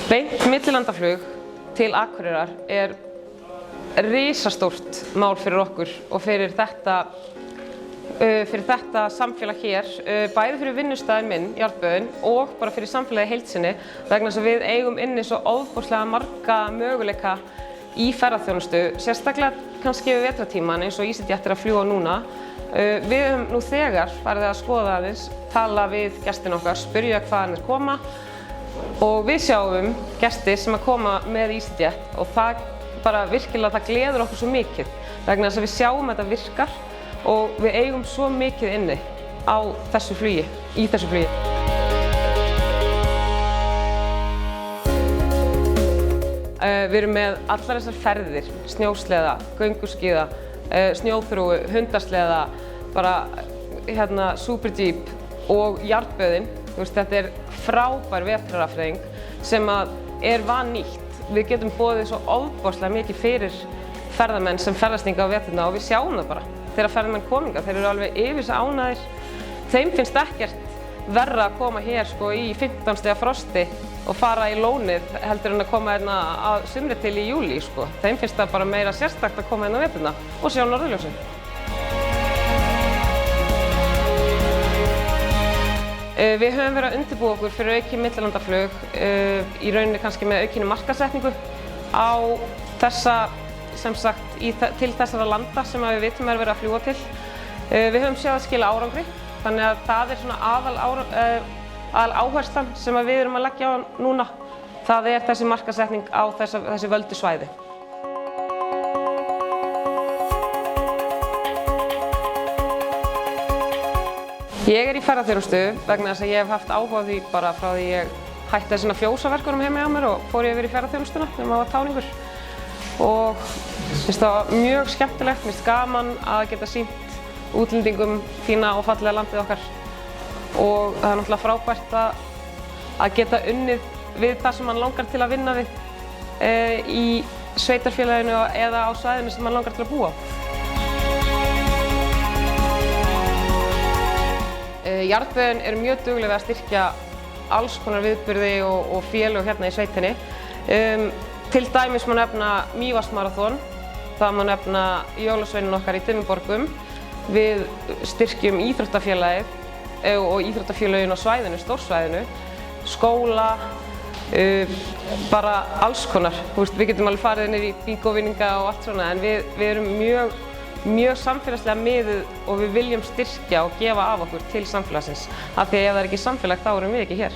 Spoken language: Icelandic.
Beint millilandaflug til Akureyrar risastórt mál fyrir okkur og fyrir þetta samfélag hér, bæði fyrir vinnustaðinn minn, Jarðböðin, og bara fyrir samfélagið í heild sinni vegna þess að við eigum inni svo ofboðslega marga möguleika í ferðaþjónustu, sérstaklega kannski við vetrartímann eins og EasyJet að fljúga núna. Við höfum nú þegar farið að skoða aðeins, tala við gestina okkar, spyrja hvaðan þeir koma og við sjáum gesti sem að koma með EasyJet og það bara virkilega það gleður okkur svo mikið vegna þess að við sjáum að þetta virkar og við eigum svo mikið inni á þessu flugi, í þessu flugi. Við erum með allar þessar ferðir, snjósleða, gönguskíða, snjóþrúgu, hundasleða, bara Super Jeep og Jarðböðin. Þetta frábær vetrarafþreying sem vannýtt. Við getum boðið svo ofboðslega mikið fyrir ferðamenn sem ferðast hingað á veturna og við sjáum það bara. Þegar ferðamenn koma hingað, þeir eru alveg yfir sig ánægðir. Þeim finnst ekkert verra að koma hér í 15 stiga frosti og fara í lónið heldur en að koma hérna að sumri til í júlí. Þeim finnst það bara meira sérstakt að koma hérna á veturna og sjá norðurljósin. Við höfum verið að undirbúa okkur fyrir aukið millilandaflug, í rauninni kannski með aukinni markaðssetningu á til þessara landa sem við vitum verið að fljúga til. Við höfum séð að skila árangri, þannig að það svona aðal áherslan sem við erum að leggja á núna. Það þessi markaðssetning á þessi völdu svæði. Ég í ferðaþjónustu vegna þess að ég hef haft áhuga á því bara frá því ég hætti þessina fjósaverkunum heima hjá mér og fór ég yfir í ferðaþjónustuna þegar maður var táningur. Og finnst það mjög skemmtilegt, finnst gaman að geta sýnt útlendingum fína og fallega landið okkar. Og það náttúrulega frábært að geta unnið við það sem mann langar til að vinna við í sveitarfélaginu eða á svæðinu sem mann langar til að búa á. Jarðböðin mjög dugleg við að styrkja alls konar viðburði og félög hérna í sveitinni. Til dæmis má nefna Mývatnsmaraþon, það má nefna jólasveinin okkar í Dimmuborgum. Við styrkjum íþróttafélagið og íþróttafélögin á svæðinu, stórsvæðinu, skóla, bara alls konar. Við getum alveg farið niður í bíngóvinninga og allt svona en við erum mjög samfélagslega miðuð og við viljum styrkja og gefa af okkur til samfélagsins. Af því að ef það ekki samfélag þá erum við ekki hér.